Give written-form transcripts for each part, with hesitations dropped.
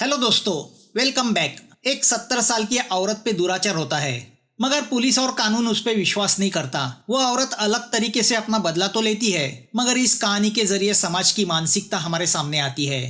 Hello दोस्तों, welcome back. एक 70 साल की औरत पे दुराचार होता है, मगर पुलिस और कानून उस पे विश्वास नहीं करता। वो औरत अलग तरीके से अपना बदला तो लेती है, मगर इस कहानी के जरिए समाज की मानसिकता हमारे सामने आती है।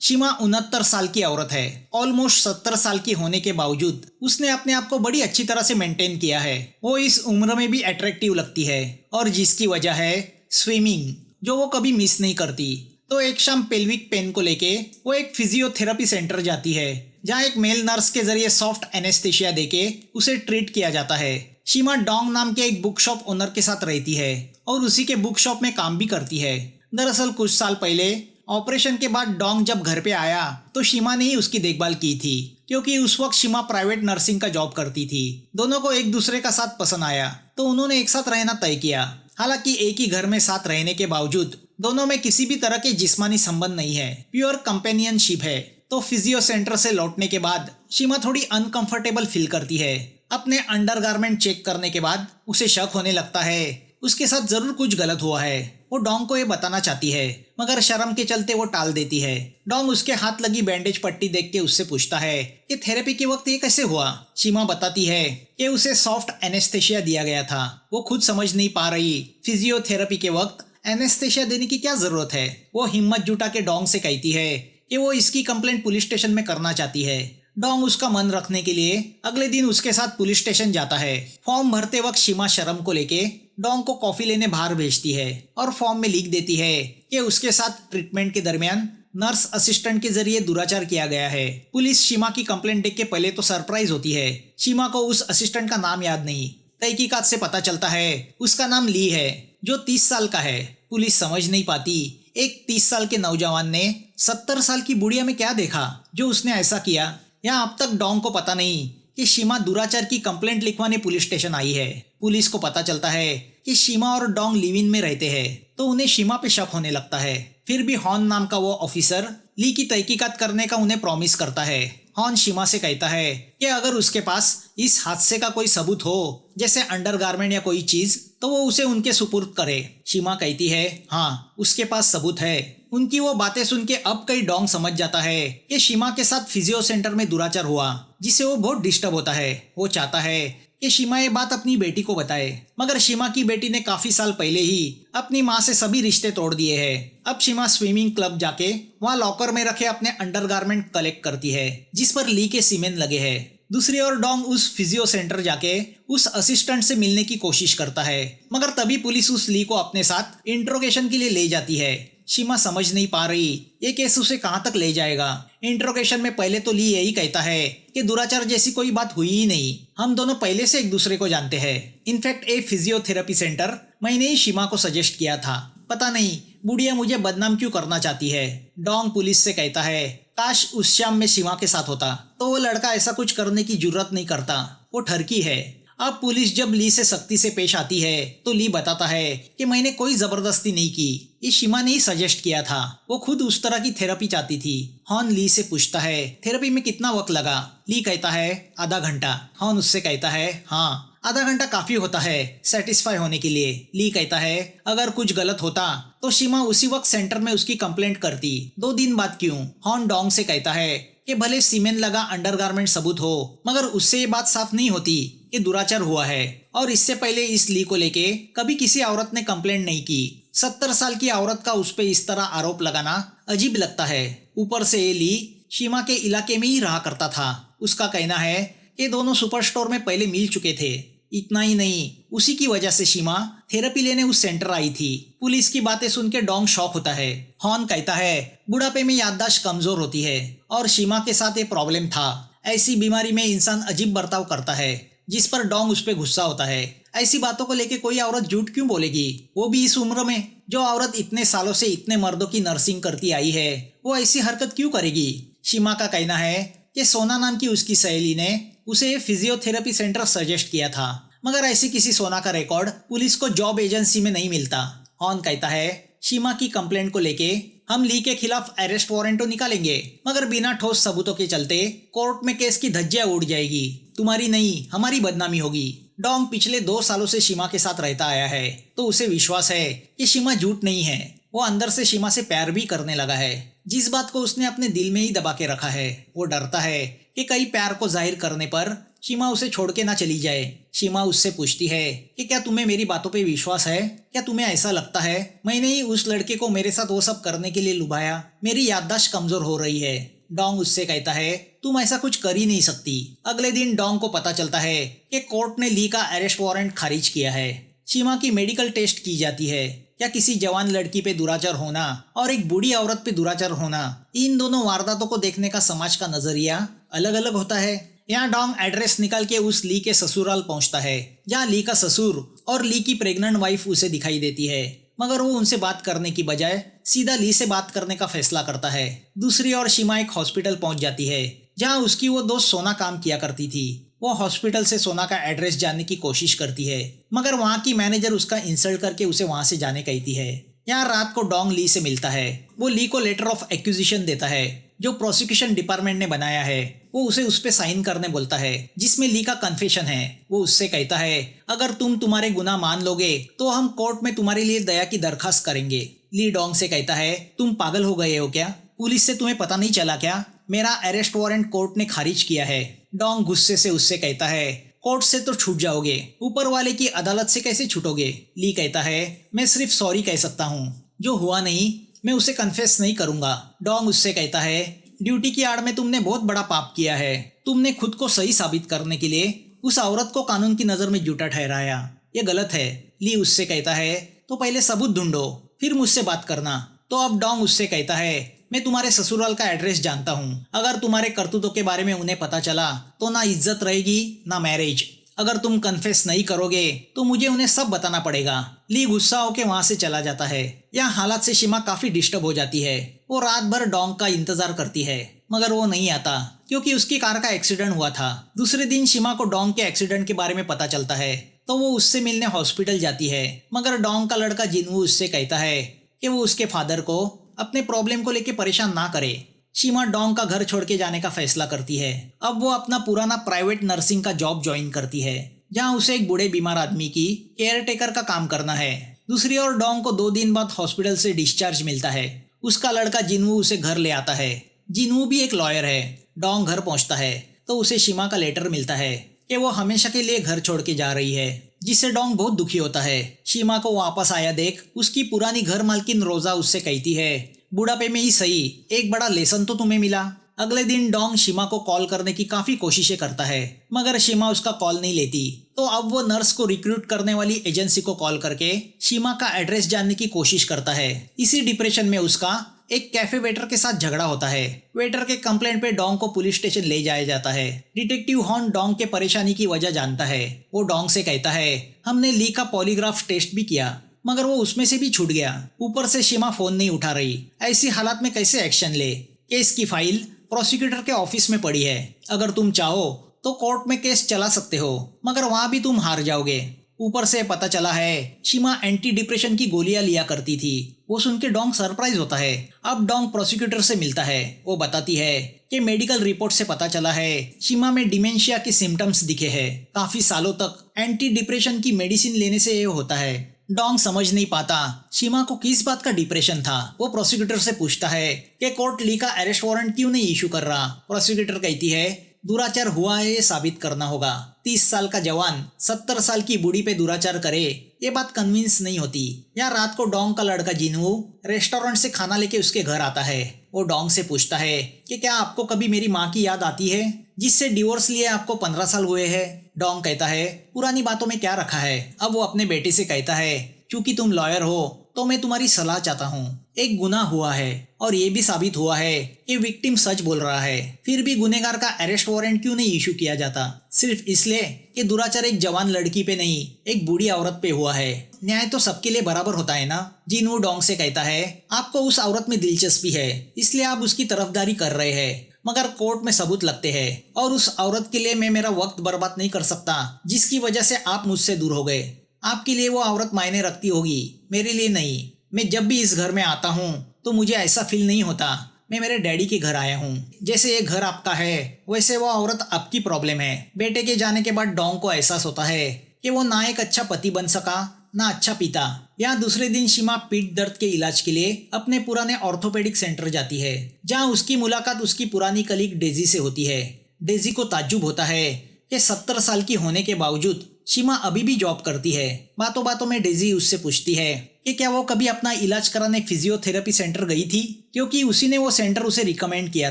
सीमा 69 साल की औरत है। ऑलमोस्ट 70 साल की होने के बावजूद उसने अपने आप को बड़ी अच्छी तरह से मेंटेन किया है। वो इस उम्र में भी अट्रैक्टिव लगती है, और जिसकी वजह है स्विमिंग, जो वो कभी मिस नहीं करती। तो एक शाम पेल्विक पेन को लेके वो एक फिजियोथेरेपी सेंटर जाती है, जहाँ एक मेल नर्स के जरिए सॉफ्ट एनेस्थेशिया देके उसे ट्रीट किया जाता है। सीमा डोंग नाम के एक बुक शॉप ओनर के साथ रहती है और उसी के बुक शॉप में काम भी करती है। दरअसल कुछ साल पहले ऑपरेशन के बाद डोंग जब घर पे आया तो सीमा ने ही उसकी देखभाल की थी, क्योंकि उस वक्त सीमा प्राइवेट नर्सिंग का जॉब करती थी। दोनों को एक दूसरे का साथ पसंद आया तो उन्होंने एक साथ रहना तय किया। हालांकि एक ही घर में साथ रहने के बावजूद दोनों में किसी भी तरह के जिस्मानी संबंध नहीं है, प्योर कंपेनियनशिप है। तो फिजियो सेंटर से लौटने के बाद सीमा थोड़ी अनकंफर्टेबल फील करती है। अपने अंडरगारमेंट चेक करने के बाद उसे शक होने लगता है उसके साथ जरूर कुछ गलत हुआ है। वो डोंग को ये बताना चाहती है, मगर शर्म के चलते वो टाल देती है। डोंग उसके हाथ लगी बैंडेज पट्टी देख के उससे पूछता है कि थेरेपी के वक्त ये कैसे हुआ। सीमा बताती है कि उसे सॉफ्ट एनेस्थेशिया दिया गया था। वो खुद समझ नहीं पा रही फिजियोथेरेपी के वक्त एनेस्थेशिया देने की क्या जरूरत है। वो हिम्मत जुटा के डोंग से कहती है कि वो इसकी कंप्लेंट पुलिस स्टेशन में करना चाहती है। डोंग उसका मन रखने के लिए अगले दिन उसके साथ पुलिस स्टेशन जाता है। फॉर्म भरते वक्त सीमा शर्म को लेके डोंग को कॉफी लेने बाहर भेजती है और फॉर्म में लिख देती है कि उसके साथ ट्रीटमेंट के दरमियान नर्स असिस्टेंट के जरिए दुराचार किया गया है। पुलिस सीमा की कंप्लेंट देख के पहले तो सरप्राइज होती है। सीमा को उस असिस्टेंट का नाम याद नहीं। तहकीकात से पता चलता है उसका नाम ली है, जो 30 साल का है। पुलिस समझ नहीं पाती एक 30 साल के नौजवान ने 70 साल की बुढ़िया में क्या देखा जो उसने ऐसा किया। यहाँ अब तक डोंग को पता नहीं कि सीमा दुराचार की कंप्लेंट लिखवाने पुलिस स्टेशन आई है। पुलिस को पता चलता है कि सीमा और डोंग लिव इन में रहते हैं, तो उन्हें सीमा पे शक होने लगता है। फिर भी हॉन नाम का वो ऑफिसर ली की तहकीकात करने का उन्हें प्रॉमिस करता है। हॉन सीमा से कहता है कि अगर उसके पास इस हादसे का कोई सबूत हो, जैसे अंडरगारमेंट या कोई चीज, तो वो उसे उनके सुपुर्द करे। सीमा कहती है हाँ, उसके पास सबूत है। उनकी वो बातें सुन के अब कई डोंग समझ जाता है कि सीमा के साथ फिजियो सेंटर में दुराचार हुआ, जिससे वो बहुत डिस्टर्ब होता है। वो चाहता है कि सीमा ये बात अपनी बेटी को बताए, मगर सीमा की बेटी ने काफी साल पहले ही अपनी माँ से सभी रिश्ते तोड़ दिए हैं। अब सीमा स्विमिंग क्लब जाके वहाँ लॉकर में रखे अपने अंडरगारमेंट कलेक्ट करती है, जिस पर ली के सीमेन लगे हैं। दूसरी ओर डोंग उस फिजियो सेंटर जाके उस असिस्टेंट से मिलने की कोशिश करता है, मगर तभी पुलिस उस ली को अपने साथ इंट्रोगेशन के लिए ले जाती है। सीमा समझ नहीं पा रही ये केस उसे कहाँ तक ले जाएगा। इंट्रोगेशन में पहले तो ली यही कहता है कि दुराचार जैसी कोई बात हुई ही नहीं, हम दोनों पहले से एक दूसरे को जानते हैं। इनफैक्ट एक फिजियोथेरेपी सेंटर मैंने ही सीमा को सजेस्ट किया था। पता नहीं बुढ़िया मुझे बदनाम क्यों करना चाहती है। डोंग पुलिस से कहता है काश उस शाम में सीमा के साथ होता तो वो लड़का ऐसा कुछ करने की जरूरत नहीं करता, वो ठरकी है। अब पुलिस जब ली से सख्ती से पेश आती है तो ली बताता है कि मैंने कोई जबरदस्ती नहीं की, ये सीमा ने ही सजेस्ट किया था। वो खुद उस तरह की थेरेपी चाहती थी। हॉन ली से पूछता है थेरेपी में कितना वक्त लगा। ली कहता है आधा घंटा। हॉन उससे कहता है हाँ, आधा घंटा काफी होता है सेटिस्फाई होने के लिए। ली कहता है अगर कुछ गलत होता तो सीमा उसी वक्त सेंटर में उसकी कंप्लेंट करती, 2 दिन बाद क्यों। हॉन डोंग से कहता है कि भले सीमेन लगा अंडरगारमेंट सबूत हो, मगर उससे ये बात साफ नहीं होती कि दुराचार हुआ है। और इससे पहले इस ली को लेके कभी किसी औरत ने कंप्लेंट नहीं की। 70 साल की औरत का उस पे इस तरह आरोप लगाना अजीब लगता है। ऊपर से ये ली सीमा के इलाके में ही रहा करता था। उसका कहना है कि दोनों सुपर स्टोर में पहले मिल चुके थे। इतना ही नहीं, उसी की वजह से सीमा थेरेपी लेने उस सेंटर आई थी। पुलिस की बातें सुन के डोंग शॉक होता है। हॉन कहता है बुढ़ापे में याददाश्त कमजोर होती है और सीमा के साथ ये प्रॉब्लम था। ऐसी बीमारी में इंसान अजीब बर्ताव करता है, जिस पर डोंग उस पे गुस्सा होता है। ऐसी बातों को लेके कोई औरत झूठ क्यों बोलेगी, वो भी इस उम्र में। जो औरत इतने सालों से इतने मर्दों की नर्सिंग करती आई है, वो ऐसी हरकत क्यों करेगी। सीमा का कहना है कि सोना नाम की उसकी सहेली ने उसे फिजियोथेरेपी सेंटर सजेस्ट किया था, मगर ऐसी किसी सोना का रिकॉर्ड पुलिस को जॉब एजेंसी में नहीं मिलता। हॉन कहता है सीमा की कंप्लेंट को लेके हम ली के खिलाफ अरेस्ट वारंट तो निकालेंगे, मगर बिना ठोस सबूतों के चलते कोर्ट में केस की धज्जियां उड़ जाएगी। तुम्हारी नहीं, हमारी बदनामी होगी। डोंग पिछले 2 सालों से सीमा के साथ रहता आया है, तो उसे विश्वास है कि सीमा झूठ नहीं है। वो अंदर से सीमा से प्यार भी करने लगा है, जिस बात को उसने अपने दिल में ही दबा के रखा है। वो डरता है कि कई प्यार को जाहिर करने पर सीमा उसे छोड़ के ना चली जाए। सीमा उससे पूछती है कि क्या तुम्हें मेरी बातों पे विश्वास है? क्या तुम्हें ऐसा लगता है मैंने ही उस लड़के को मेरे साथ वो सब करने के लिए लुभाया? मेरी याददाश्त कमजोर हो रही है। डोंग उससे कहता है तुम ऐसा कुछ कर ही नहीं सकती। अगले दिन डोंग को पता चलता है कि कोर्ट ने ली का अरेस्ट वारंट खारिज किया है। सीमा की मेडिकल टेस्ट की जाती है। क्या किसी जवान लड़की पे दुराचार होना और एक बूढ़ी औरत पे दुराचार होना, इन दोनों वारदातों को देखने का समाज का नजरिया अलग अलग होता है। यहाँ डोंग एड्रेस निकाल के उस ली के ससुराल पहुंचता है, जहाँ ली का ससुर और ली की प्रेग्नेंट वाइफ उसे दिखाई देती है। मगर वो उनसे बात करने की बजाय सीधा ली से बात करने का फैसला करता है। दूसरी ओर सीमा एक हॉस्पिटल पहुंच जाती है, जहाँ उसकी वो दोस्त सोना काम किया करती थी। वो हॉस्पिटल से सोना का एड्रेस जानने की कोशिश करती है, मगर वहाँ की मैनेजर उसका इंसल्ट करके उसे वहाँ से जाने कहती है। यहाँ रात को डोंग ली से मिलता है। वो ली को लेटर ऑफ एक्यूजिशन देता है, जो प्रोसिक्यूशन डिपार्टमेंट ने बनाया है। वो उसे उस पे साइन करने बोलता है, जिसमें ली का कन्फेशन है। वो उससे कहता है अगर तुम तुम्हारे गुनाह मान लोगे तो हम कोर्ट में तुम्हारे लिए दया की दरखास्त करेंगे। ली डोंग से कहता है तुम पागल हो गए हो क्या? पुलिस से तुम्हें पता नहीं चला क्या? मेरा अरेस्ट वारंट कोर्ट ने खारिज किया है। डोंग गुस्से से उससे कहता है कोर्ट से तो छूट जाओगे, ऊपर वाले की अदालत से कैसे छूटोगे? ली कहता है मैं सिर्फ सॉरी कह सकता हूँ, जो हुआ नहीं मैं उसे कन्फेस नहीं करूंगा। डोंग उससे कहता है ड्यूटी की आड़ में तुमने बहुत बड़ा पाप किया है। तुमने खुद को सही साबित करने के लिए उस औरत को कानून की नजर में झूठा ठहराया, ये गलत है। ली उससे कहता है तो पहले सबूत ढूंढो फिर मुझसे बात करना। तो अब डोंग उससे कहता है मैं तुम्हारे ससुराल का एड्रेस जानता हूँ। अगर तुम्हारे करतूतों के बारे में उन्हें पता चला तो ना इज्जत रहेगी ना मैरिज। अगर तुम कन्फेस नहीं करोगे तो मुझे उन्हें सब बताना पड़ेगा। ली गुस्सा होके वहाँ से चला जाता है। यह हालात से सीमा काफी डिस्टर्ब हो जाती है। वो रात भर डोंग का इंतजार करती है, मगर वो नहीं आता क्योंकि उसकी कार का एक्सीडेंट हुआ था। दूसरे दिन सीमा को डोंग के एक्सीडेंट के बारे में पता चलता है, तो वो उससे मिलने हॉस्पिटल जाती है। मगर डोंग का लड़का जिनवू उससे कहता है कि वो उसके फादर को अपने प्रॉब्लम को लेके परेशान ना करे। सीमा डोंग का घर छोड़ के जाने का फैसला करती है। अब वो अपना पुराना प्राइवेट नर्सिंग का जॉब ज्वाइन करती है, जहाँ उसे एक बूढ़े बीमार आदमी की केयर टेकर का काम करना है। दूसरी ओर डोंग को 2 दिन बाद हॉस्पिटल से डिस्चार्ज मिलता है। उसका लड़का जिनवू उसे घर ले आता है। जिनवू भी एक लॉयर है। डोंग घर पहुंचता है तो उसे सीमा का लेटर मिलता है कि वो हमेशा के लिए घर छोड़ के जा रही है, जिससे डोंग बहुत दुखी होता है। सीमा को वापस आया देख उसकी पुरानी घर मालकिन रोजा उससे कहती है बुढ़ापे में ही सही एक बड़ा लेसन तो तुम्हें मिला। अगले दिन डोंग सीमा को कॉल करने की काफी कोशिशें करता है, मगर सीमा उसका कॉल नहीं लेती। तो अब वो नर्स को रिक्रूट करने वाली एजेंसी को कॉल करके सीमा का एड्रेस जानने की कोशिश करता है। इसी डिप्रेशन में उसका एक कैफे वेटर के साथ झगड़ा होता है। वेटर के कंप्लेंट पे डोंग को पुलिस स्टेशन ले जाया जाता है। डिटेक्टिव हॉर्न डोंग के परेशानी की वजह जानता है। वो डोंग से कहता है हमने ली का पॉलीग्राफ टेस्ट भी किया, मगर वो उसमें से भी छूट गया। ऊपर से सीमा फोन नहीं उठा रही। ऐसी हालात में कैसे एक्शन ले? केस की फाइल प्रोसिक्यूटर के ऑफिस में पड़ी है। अगर तुम चाहो तो कोर्ट में केस चला सकते हो, मगर वहां भी तुम हार जाओगे। ऊपर से पता चला है सीमा एंटी डिप्रेशन की गोलियां लिया करती थी। वो सुन के डोंग सरप्राइज होता है। अब डोंग प्रोसिक्यूटर से मिलता है। वो बताती है कि मेडिकल रिपोर्ट से पता चला है सीमा में डिमेंशिया के सिम्टम्स दिखे हैं। काफी सालों तक एंटी डिप्रेशन की मेडिसिन लेने से ये होता है। डोंग समझ नहीं पाता सीमा को किस बात का डिप्रेशन था। वो प्रोसिक्यूटर से पूछता है कि कोर्ट ली का अरेस्ट वारंट क्यों नहीं इशू कर रहा। प्रोसिक्यूटर कहती है दुराचार हुआ है ये साबित करना होगा। 30 साल का जवान 70 साल की बूढ़ी पे दुराचार करे, ये बात कन्विंस नहीं होती। या रात को डोंग का लड़का जिनवू रेस्टोरेंट से खाना लेके उसके घर आता है। वो डोंग से पूछता है कि क्या आपको कभी मेरी माँ की याद आती है, जिससे डिवोर्स लिए आपको 15 साल हुए हैं। डोंग कहता है पुरानी बातों में क्या रखा है। अब वो अपने बेटे से कहता है क्योंकि तुम लॉयर हो तो मैं तुम्हारी सलाह चाहता हूँ। एक गुनाह हुआ है और ये भी साबित हुआ है कि विक्टिम सच बोल रहा है, फिर भी गुनेगार का अरेस्ट वारंट क्यों नहीं इशू किया जाता? सिर्फ इसलिए कि दुराचार एक जवान लड़की पे नहीं एक बूढ़ी औरत पे हुआ है। न्याय तो सबके लिए बराबर होता है ना। जिनवू डोंग से कहता है आपको उस औरत में दिलचस्पी है, इसलिए आप उसकी तरफदारी कर रहे हैं, मगर कोर्ट में सबूत लगते हैं और उस औरत के लिए मैं मेरा वक्त बर्बाद नहीं कर सकता, जिसकी वजह से आप मुझसे दूर हो गए। आपके लिए वो औरत मायने रखती होगी, मेरे लिए नहीं। मैं जब भी इस घर में आता हूँ तो मुझे ऐसा फील नहीं होता मैं मेरे डैडी के घर आया हूँ। जैसे ये घर आपका है वैसे वो औरत आपकी प्रॉब्लम है। बेटे के जाने के बाद डोंग को एहसास होता है कि वो ना एक अच्छा पति बन सका ना अच्छा पिता। यहाँ दूसरे दिन सीमा पीठ दर्द के इलाज के लिए अपने पुराने ऑर्थोपेडिक सेंटर जाती है, जहाँ उसकी मुलाकात उसकी पुरानी कलीग डेजी से होती है। डेजी को ताज्जुब होता है कि 70 साल की होने के बावजूद सीमा अभी भी जॉब करती है। बातों बातों में डेजी उससे पूछती है कि क्या वो कभी अपना इलाज कराने फिजियोथेरेपी सेंटर गई थी, क्योंकि उसी ने वो सेंटर उसे रिकमेंड किया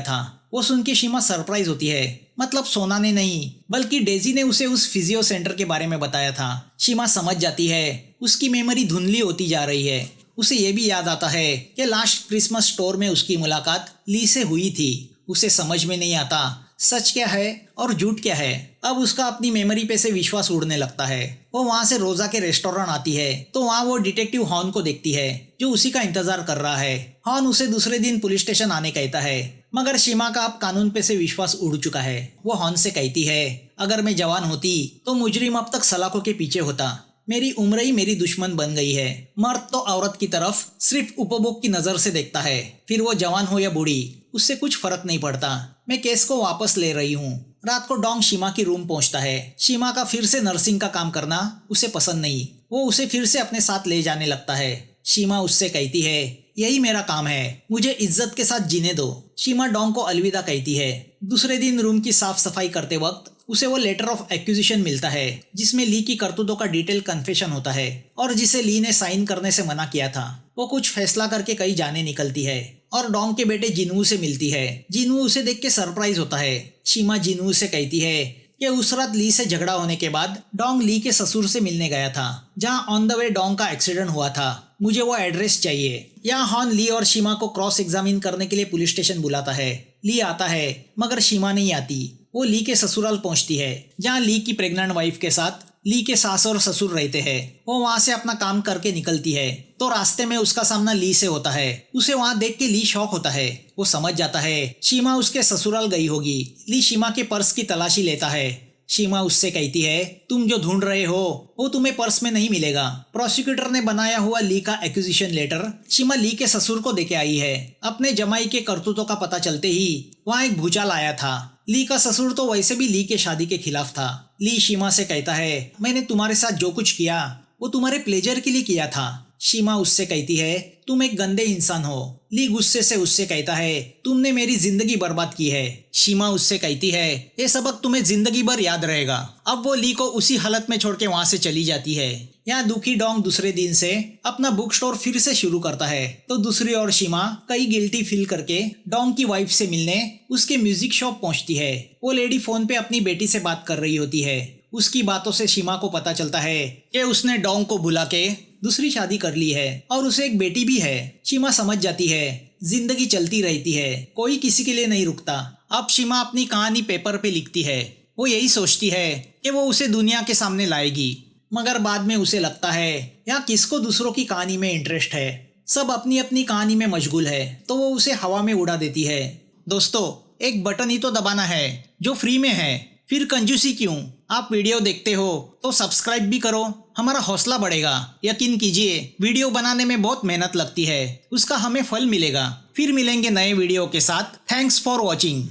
था। वो सुन के सीमा सरप्राइज होती है, मतलब सोना ने नहीं बल्कि डेजी ने उसे उस फिजियो सेंटर के बारे में बताया था। सीमा समझ जाती है उसकी मेमोरी धुंधली होती जा रही है। उसे ये भी याद आता है कि लास्ट क्रिसमस स्टोर में उसकी मुलाकात ली से हुई थी। उसे समझ में नहीं आता सच क्या है और झूठ क्या है। अब उसका अपनी मेमोरी पे से विश्वास उड़ने लगता है। वो वहाँ से रोजा के रेस्टोरेंट आती है तो वहाँ वो डिटेक्टिव हॉर्न को देखती है, जो उसी का इंतजार कर रहा है। हॉर्न उसे दूसरे दिन पुलिस स्टेशन आने कहता है, मगर सीमा का अब कानून पे से विश्वास उड़ चुका है। वो हॉर्न से कहती है, अगर मैं जवान होती तो मुजरिम अब तक सलाखों के पीछे होता। मेरी उम्र ही मेरी दुश्मन बन गई है। मर्द तो औरत की तरफ सिर्फ उपभोग की नजर से देखता है, फिर वो जवान हो या बूढ़ी उससे कुछ फर्क नहीं पड़ता। मैं केस को वापस ले रही हूँ। रात को डोंग सीमा की रूम पहुँचता है। सीमा का फिर से नर्सिंग का काम करना उसे पसंद नहीं। वो उसे फिर से अपने साथ ले जाने लगता है। सीमा उससे कहती है, यही मेरा काम है, मुझे इज्जत के साथ जीने दो। सीमा डोंग को अलविदा कहती है। दूसरे दिन रूम की साफ सफाई करते वक्त उसे वो लेटर ऑफ एक्विजिशन मिलता है, जिसमें ली की करतूतों का डिटेल कन्फेशन होता है और जिसे ली ने साइन करने से मना किया था। वो कुछ फैसला करके कहीं जाने निकलती है और डोंग के बेटे जिनवू से मिलती है। जिनवू उसे देख के सरप्राइज होता है। सीमा जिनवू से कहती है कि उस रात ली से झगड़ा होने के बाद डोंग ली के ससुर से मिलने गया था, जहाँ ऑन द वे डोंग का एक्सीडेंट हुआ था। मुझे वो एड्रेस चाहिए। यहाँ हॉर्न ली और सीमा को क्रॉस एग्जामिन करने के लिए पुलिस स्टेशन बुलाता है। ली आता है मगर सीमा नहीं आती। वो ली के ससुराल पहुंचती है, जहाँ ली की प्रेग्नेंट वाइफ के साथ ली के सास और ससुर रहते हैं। वो वहाँ से अपना काम करके निकलती है तो रास्ते में उसका सामना ली से होता है। उसे वहाँ देख के ली शॉक होता है। वो समझ जाता है सीमा उसके ससुराल गई होगी। ली सीमा के पर्स की तलाशी लेता है। सीमा उससे कहती है, तुम जो ढूंढ रहे हो वो तुम्हें पर्स में नहीं मिलेगा। प्रोसिक्यूटर ने बनाया हुआ ली का एक्विजिशन लेटर सीमा ली के ससुर को देके आई है। अपने जमाई के करतूतों का पता चलते ही वहाँ एक भूचाल आया था। ली का ससुर तो वैसे भी ली के शादी के खिलाफ था। ली सीमा से कहता है, मैंने तुम्हारे साथ जो कुछ किया वो तुम्हारे प्लेजर के लिए किया था। सीमा उससे कहती है, तुम एक गंदे इंसान हो। ली गुस्से से उससे कहता है, तुमने मेरी जिंदगी बर्बाद की है। सीमा उससे कहती है, ये सबक तुम्हें जिंदगी भर याद रहेगा। अब वो ली को उसी हालत में छोड़ के वहाँ से चली जाती है। यहाँ दुखी डोंग दूसरे दिन से अपना बुक स्टोर फिर से शुरू करता है तो दूसरी ओर सीमा कई गिल्टी फील करके डोंग की वाइफ से मिलने उसके म्यूजिक शॉप पहुँचती है। वो लेडी फोन पे अपनी बेटी से बात कर रही होती है। उसकी बातों से सीमा को पता चलता है कि उसने डोंग को बुला के दूसरी शादी कर ली है और उसे एक बेटी भी है। सीमा समझ जाती है जिंदगी चलती रहती है, कोई किसी के लिए नहीं रुकता। अब सीमा अपनी कहानी पेपर पे लिखती है। वो यही सोचती है कि वो उसे दुनिया के सामने लाएगी, मगर बाद में उसे लगता है यहाँ किसको दूसरों की कहानी में इंटरेस्ट है। सब अपनी अपनी कहानी में मशगूल है तो वो उसे हवा में उड़ा देती है। दोस्तों, एक बटन ही तो दबाना है जो फ्री में है, फिर कंजूसी क्यों। आप वीडियो देखते हो तो सब्सक्राइब भी करो, हमारा हौसला बढ़ेगा। यकीन कीजिए वीडियो बनाने में बहुत मेहनत लगती है, उसका हमें फल मिलेगा। फिर मिलेंगे नए वीडियो के साथ। Thanks for watching.